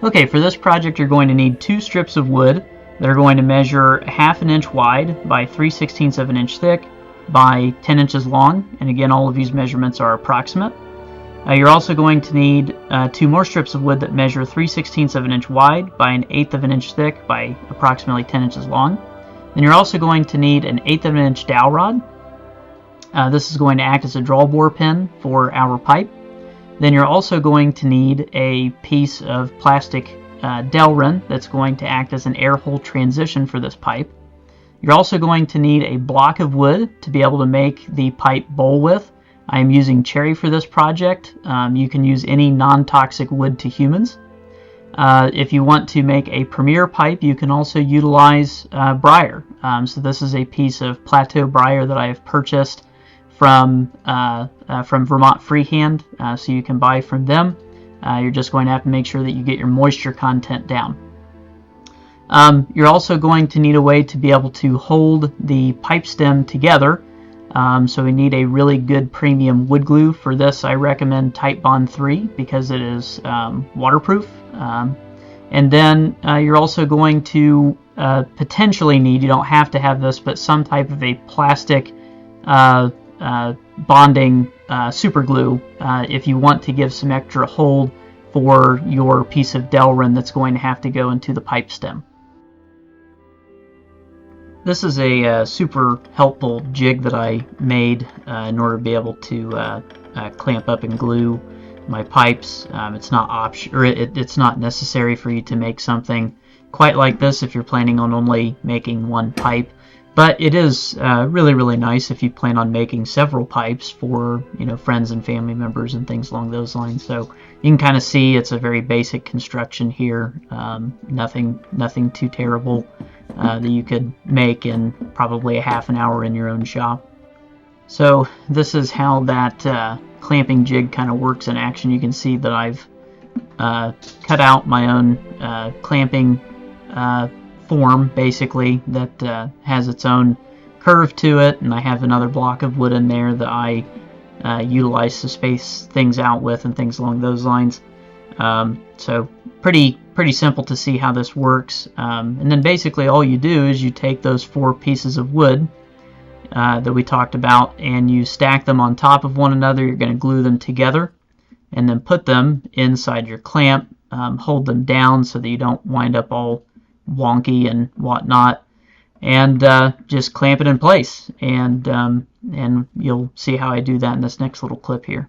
Okay, for this project you're going to need 2 strips of wood that are going to measure 1/2 inch wide by 3/16 of an inch thick by 10 inches long, and again all of these measurements are approximate. You're also going to need 2 more strips of wood that measure 3/16 of an inch wide by 1/8 of an inch thick by approximately 10 inches long. Then you're also going to need an 1/8 of an inch dowel rod. This is going to act as a draw bore pin for our pipe. Then you're also going to need a piece of plastic Delrin that's going to act as an air hole transition for this pipe. You're also going to need a block of wood to be able to make the pipe bowl with. I am using cherry for this project. You can use any non-toxic wood to humans. If you want to make a premier pipe, you can also utilize briar. So this is a piece of plateau briar that I have purchased from Vermont Freehand, so you can buy from them. You're just going to have to make sure that you get your moisture content down. You're also going to need a way to be able to hold the pipe stem together. So we need a really good premium wood glue. For this I recommend Type Bond 3 because it is waterproof. And then you're also going to potentially need, you don't have to have this, but some type of a plastic bonding super glue if you want to give some extra hold for your piece of Delrin that's going to have to go into the pipe stem. This is a super helpful jig that I made in order to be able to clamp up and glue my pipes. It's not it's not necessary for you to make something quite like this if you're planning on only making one pipe, but it is really nice if you plan on making several pipes for friends and family members and things along those lines. So you can kind of see it's a very basic construction here. Nothing too terrible that you could make in probably a half an hour in your own shop. So this is how that clamping jig kind of works in action. You can see that I've cut out my own clamping form, basically, that has its own curve to it, and I have another block of wood in there that I utilize to space things out with and things along those lines. So pretty simple to see how this works. And then basically all you do is you take those 4 pieces of wood that we talked about and you stack them on top of one another. You're going to glue them together and then put them inside your clamp. Hold them down so that you don't wind up all wonky and whatnot, and just clamp it in place, and you'll see how I do that in this next little clip here.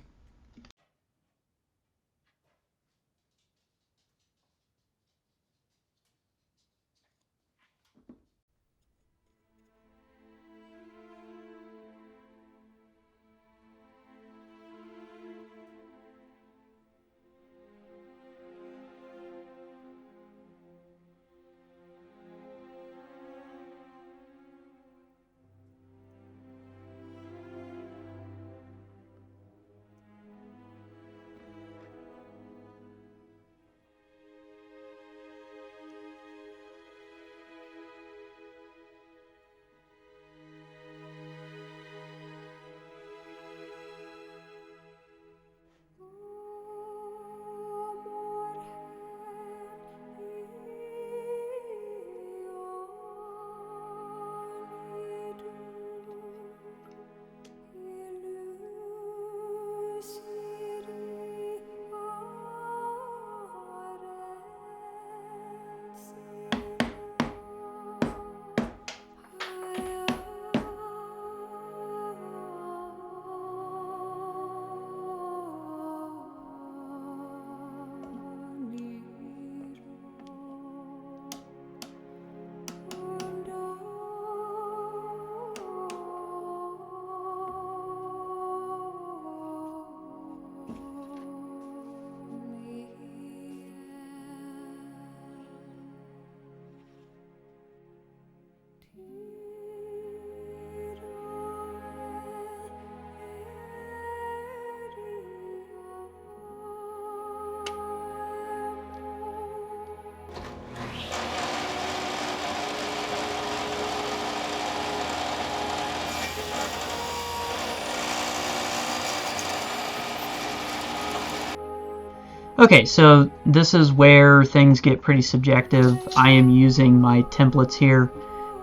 Okay, so this is where things get pretty subjective. I am using my templates here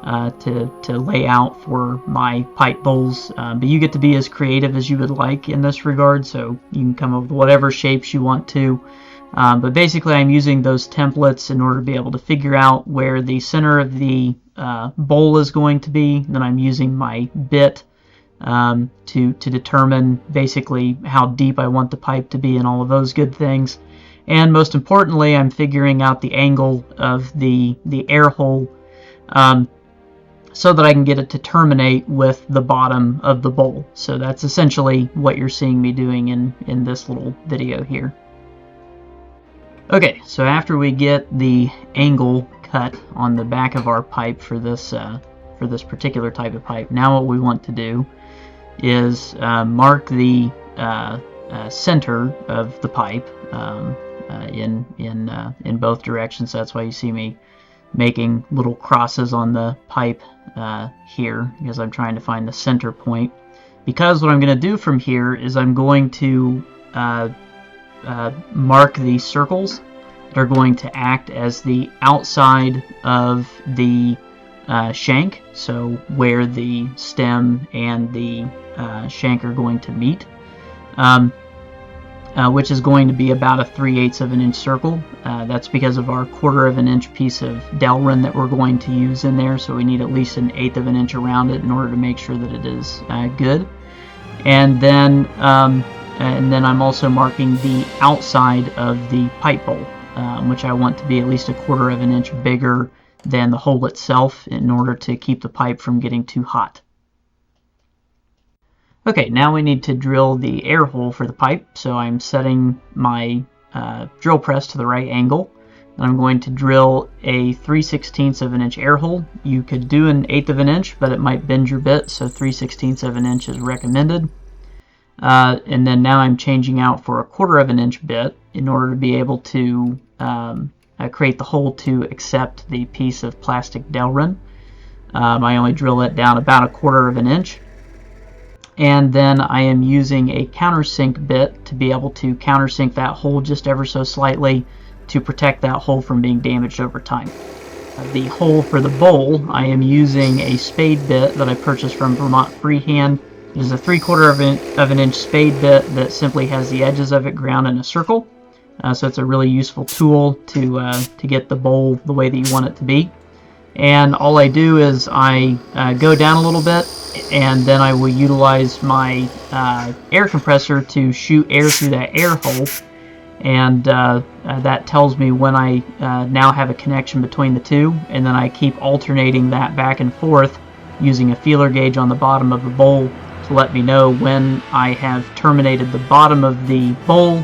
to lay out for my pipe bowls, but you get to be as creative as you would like in this regard, so you can come up with whatever shapes you want to. But basically I'm using those templates in order to be able to figure out where the center of the bowl is going to be. Then I'm using my bit to determine basically how deep I want the pipe to be and all of those good things. And most importantly, I'm figuring out the angle of the air hole so that I can get it to terminate with the bottom of the bowl. So that's essentially what you're seeing me doing in this little video here. Okay, so after we get the angle cut on the back of our pipe for this particular type of pipe, now what we want to do is mark the center of the pipe in both directions. So that's why you see me making little crosses on the pipe here, because I'm trying to find the center point. Because what I'm going to do from here is I'm going to mark the circles that are going to act as the outside of the shank, so where the stem and the shank are going to meet, which is going to be about a 3/8 of an inch circle. That's because of our 1/4 of an inch piece of Delrin that we're going to use in there, so we need at least 1/8 of an inch around it in order to make sure that it is good. And then I'm also marking the outside of the pipe bowl, which I want to be at least a 1/4 of an inch bigger than the hole itself in order to keep the pipe from getting too hot. Okay, now we need to drill the air hole for the pipe, so I'm setting my drill press to the right angle, and I'm going to drill a 3/16 of an inch air hole. You could do 1/8 of an inch, but it might bend your bit, so 3/16 of an inch is recommended. And then now I'm changing out for a 1/4 of an inch bit in order to be able to create the hole to accept the piece of plastic Delrin. I only drill it down about a 1/4 of an inch. And then I am using a countersink bit to be able to countersink that hole just ever so slightly to protect that hole from being damaged over time. The hole for the bowl, I am using a spade bit that I purchased from Vermont Freehand. It is a 3/4 of an inch spade bit that simply has the edges of it ground in a circle. So it's a really useful tool to get the bowl the way that you want it to be. And all I do is I go down a little bit, and then I will utilize my air compressor to shoot air through that air hole, and that tells me when I now have a connection between the two, and then I keep alternating that back and forth using a feeler gauge on the bottom of the bowl to let me know when I have terminated the bottom of the bowl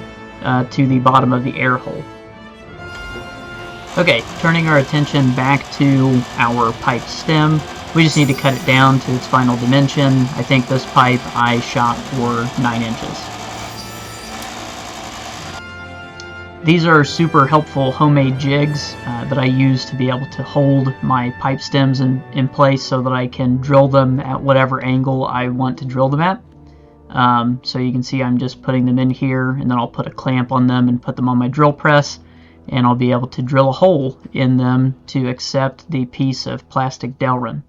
to the bottom of the air hole. Okay, turning our attention back to our pipe stem, we just need to cut it down to its final dimension. I think this pipe I shot for 9 inches. These are super helpful homemade jigs that I use to be able to hold my pipe stems in place so that I can drill them at whatever angle I want to drill them at. So you can see I'm just putting them in here, and then I'll put a clamp on them and put them on my drill press, and I'll be able to drill a hole in them to accept the piece of plastic Delrin.